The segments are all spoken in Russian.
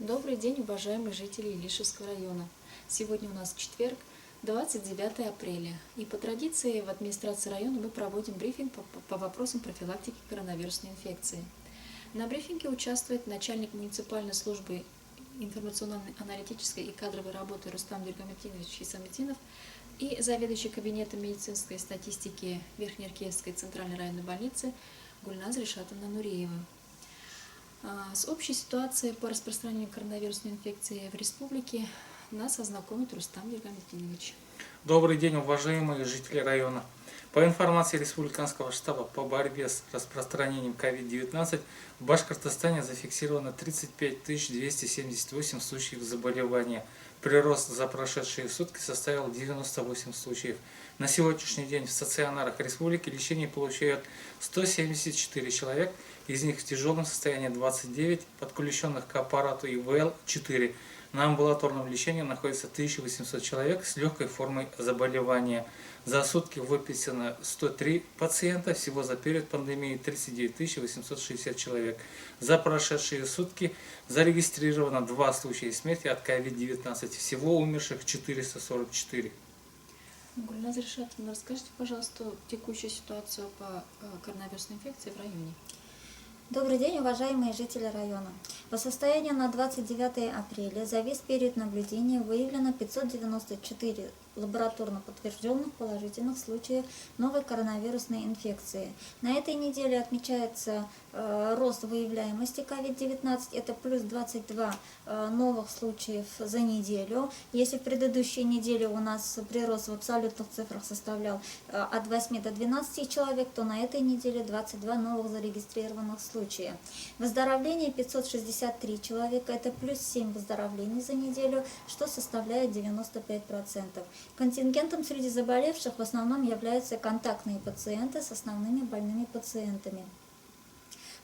Добрый день, уважаемые жители Илишевского района. Сегодня у нас четверг, 29 апреля. И по традиции в администрации района мы проводим брифинг по вопросам профилактики коронавирусной инфекции. На брифинге участвует начальник муниципальной службы информационно-аналитической и кадровой работы Рустам Дергаматинович Хисамитдинов и заведующий кабинетом медицинской статистики Верхнеаркеевской центральной районной больницы Гульназ Ришатовна Нуриева. С общей ситуацией по распространению коронавирусной инфекции в республике нас ознакомит Рустам Дергаматинович. Добрый день, уважаемые жители района. По информации Республиканского штаба по борьбе с распространением COVID-19 в Башкортостане зафиксировано 35 278 случаев заболевания. Прирост за прошедшие сутки составил 98 случаев. На сегодняшний день в стационарах республики лечение получают 174 человек, из них в тяжелом состоянии 29, подключенных к аппарату ИВЛ 4. На амбулаторном лечении находится 1800 человек с легкой формой заболевания. За сутки выписано 103 пациента, всего за период пандемии 39 860 человек. За прошедшие сутки зарегистрировано 2 случая смерти от COVID-19, всего умерших 444. Гульназ Ришатовна, расскажите, пожалуйста, текущую ситуацию по коронавирусной инфекции в районе. Добрый день, уважаемые жители района. По состоянию на 29 апреля за весь период наблюдения выявлено 594 лабораторно подтвержденных положительных случаев новой коронавирусной инфекции. На этой неделе отмечается рост выявляемости COVID-19, это плюс 22 новых случаев за неделю. Если в предыдущей неделе у нас прирост в абсолютных цифрах составлял от 8 до 12 человек, то на этой неделе 22 новых зарегистрированных случая. Выздоровление 563 человека, это плюс 7 выздоровлений за неделю, что составляет 95%. Контингентом среди заболевших в основном являются контактные пациенты с основными больными пациентами.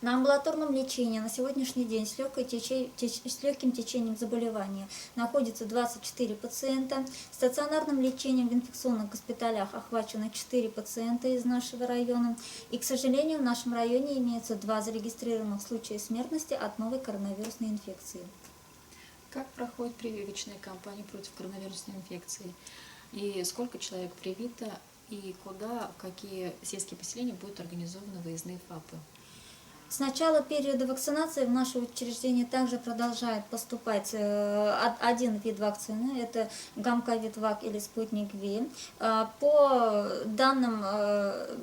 На амбулаторном лечении на сегодняшний день с легким течением заболевания находится 24 пациента. Стационарным лечением в инфекционных госпиталях охвачено 4 пациента из нашего района. И, к сожалению, в нашем районе имеется 2 зарегистрированных случая смертности от новой коронавирусной инфекции. Как проходит прививочная кампания против коронавирусной инфекции? И сколько человек привито, и куда, в какие сельские поселения будут организованы выездные ФАПы? С начала периода вакцинации в наше учреждение также продолжает поступать один вид вакцины, это Гамковид-Вак или Спутник Ви. По данным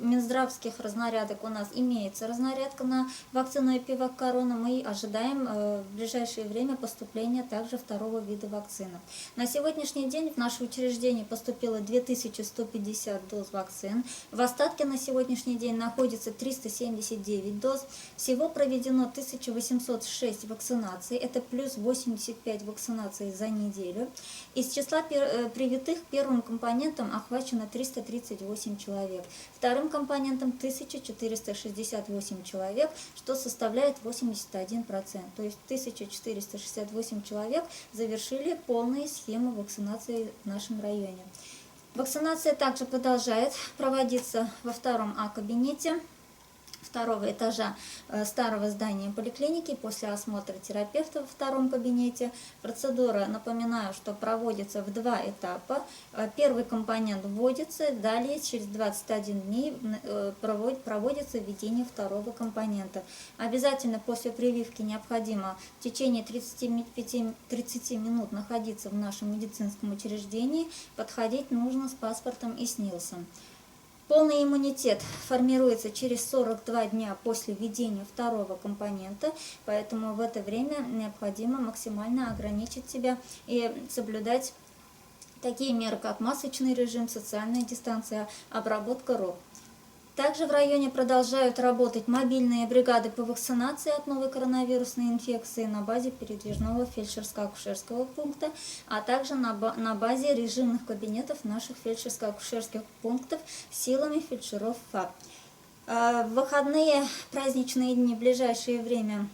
Минздравских разнарядок у нас имеется разнарядка на вакцину Эпивак Корона. Мы ожидаем в ближайшее время поступления также второго вида вакцины. На сегодняшний день в наше учреждение поступило 2150 доз вакцин. В остатке на сегодняшний день находится 379 доз. Всего проведено 1806 вакцинаций, это плюс 85 вакцинаций за неделю. Из числа привитых первым компонентом охвачено 338 человек, вторым компонентом 1468 человек, что составляет 81%. То есть 1468 человек завершили полные схемы вакцинации в нашем районе. Вакцинация также продолжает проводиться во втором А-кабинете второго этажа старого здания поликлиники после осмотра терапевта во втором кабинете. Процедура, напоминаю, что проводится в 2 этапа. Первый компонент вводится, далее через 21 дней проводится введение второго компонента. Обязательно после прививки необходимо в течение 30 минут находиться в нашем медицинском учреждении. Подходить нужно с паспортом и с НИЛСом. Полный иммунитет формируется через 42 дня после введения второго компонента, поэтому в это время необходимо максимально ограничить себя и соблюдать такие меры, как масочный режим, социальная дистанция, обработка рук. Также в районе продолжают работать мобильные бригады по вакцинации от новой коронавирусной инфекции на базе передвижного фельдшерско-акушерского пункта, а также на базе режимных кабинетов наших фельдшерско-акушерских пунктов силами фельдшеров ФАП. В выходные праздничные дни в ближайшее время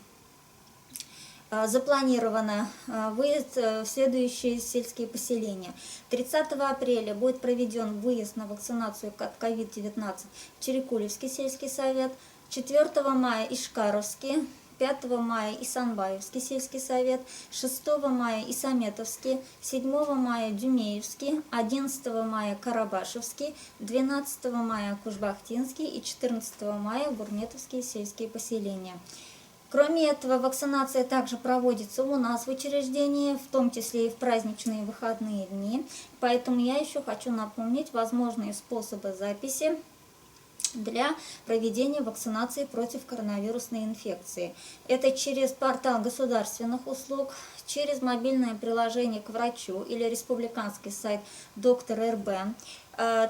запланировано выезд в следующие сельские поселения. 30 апреля будет проведен выезд на вакцинацию от COVID-19 в Чирикулевский сельский совет, 4 мая Ишкаровский, 5 мая Исанбаевский сельский совет, 6 мая Исаметовский, 7 мая Дюмеевский, 11 мая Карабашевский, 12 мая Кушбахтинский и 14 мая Бурметовские сельские поселения. Кроме этого, вакцинация также проводится у нас в учреждении, в том числе и в праздничные выходные дни. Поэтому я еще хочу напомнить возможные способы записи для проведения вакцинации против коронавирусной инфекции. Это через портал государственных услуг, через мобильное приложение к врачу или республиканский сайт Доктор РБ,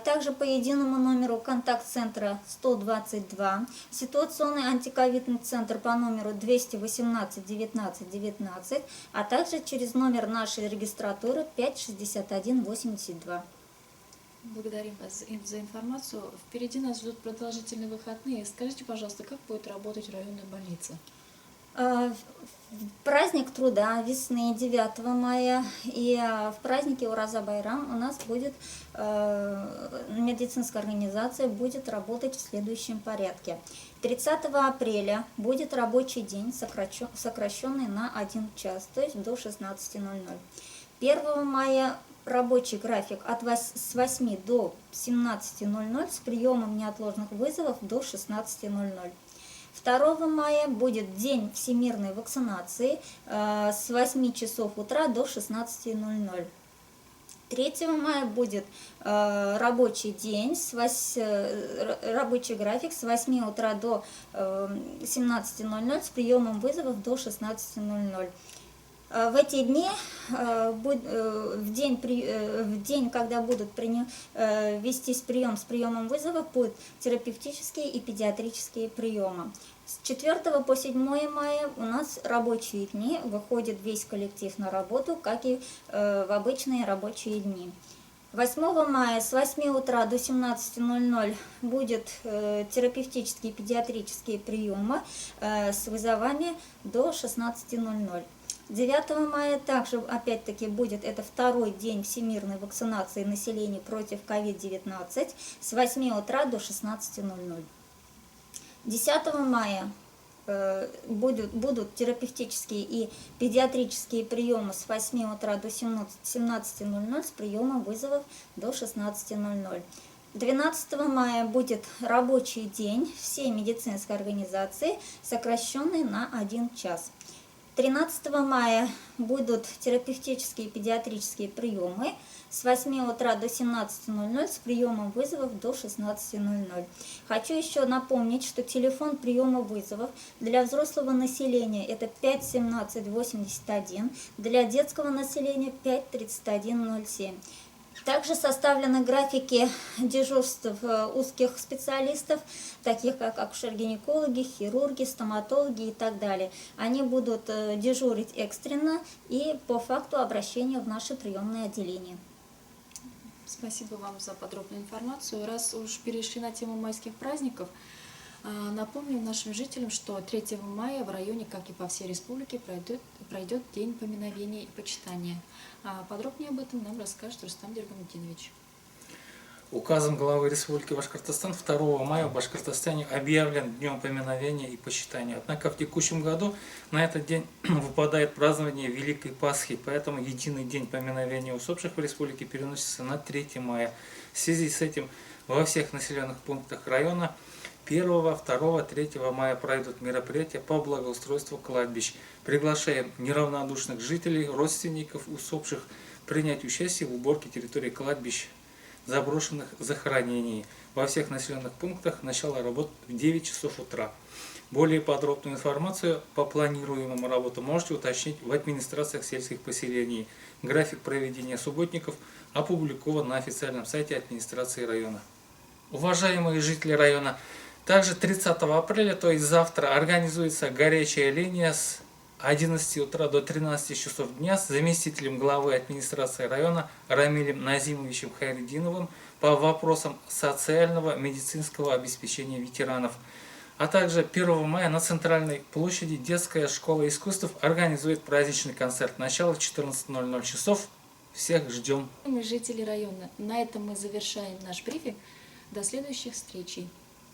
также по единому номеру контакт-центра 122, ситуационный антиковидный центр по номеру 218 19 19, а также через номер нашей регистратуры 56182. Благодарим вас за информацию. Впереди нас ждут продолжительные выходные. Скажите, пожалуйста, как будет работать районная больница? Праздник труда весны 9 мая и в празднике Ураза-Байрам у нас будет медицинская организация будет работать в следующем порядке. 30 апреля будет рабочий день, сокращенный на 1 час, то есть до 16:00. 1 мая рабочий график с 8 до 17:00 с приемом неотложных вызовов до 16:00. 2 мая будет день всемирной вакцинации с 8 часов утра до 16:00. 3 мая будет рабочий день, рабочий график с 8 утра до 17:00 с приемом вызовов до 16:00. В эти дни, в день, когда будут вестись прием с приемом вызова, будут терапевтические и педиатрические приемы. С 4 по 7 мая у нас рабочие дни, выходит весь коллектив на работу, как и в обычные рабочие дни. 8 мая с 8 утра до 17:00 будет терапевтические и педиатрические приемы с вызовами до 16:00. 9 мая также, опять-таки, будет это второй день всемирной вакцинации населения против COVID-19 с 8 утра до 16:00. 10 мая будут терапевтические и педиатрические приемы с 8 утра до 17:00 с приемом вызовов до 16:00. 12 мая будет рабочий день всей медицинской организации, сокращенный на 1 час. 13 мая будут терапевтические и педиатрические приемы с 8 утра до 17:00 с приемом вызовов до 16:00. Хочу еще напомнить, что телефон приема вызовов для взрослого населения это 5 17 81, для детского населения 5 31 07. Также составлены графики дежурств узких специалистов, таких как акушер-гинекологи, хирурги, стоматологи и так далее. Они будут дежурить экстренно и по факту обращения в наше приемное отделение. Спасибо вам за подробную информацию. Раз уж перешли на тему майских праздников, напомню нашим жителям, что 3 мая в районе, как и по всей республике, пройдет День поминовения и почитания. Подробнее об этом нам расскажет Рустам Дергамутдинович. Указом главы Республики Башкортостан 2 мая в Башкортостане объявлен Днем поминовения и почитания. Однако в текущем году на этот день выпадает празднование Великой Пасхи, поэтому единый день поминовения усопших в республике переносится на 3 мая. В связи с этим во всех населенных пунктах района 1, 2, 3 мая пройдут мероприятия по благоустройству кладбищ. Приглашаем неравнодушных жителей, родственников усопших принять участие в уборке территории кладбищ, заброшенных захоронений. Во всех населенных пунктах начало работ в 9 часов утра. Более подробную информацию по планируемым работам можете уточнить в администрациях сельских поселений. График проведения субботников опубликован на официальном сайте администрации района. Уважаемые жители района, также 30 апреля, то есть завтра, организуется горячая линия с 11 утра до 13 часов дня с заместителем главы администрации района Рамилем Назимовичем Хайридиновым по вопросам социального медицинского обеспечения ветеранов. А также 1 мая на Центральной площади детская школа искусств организует праздничный концерт. Начало 14:00 часов. Всех ждем. Мы жители района. На этом мы завершаем наш брифинг. До следующих встреч.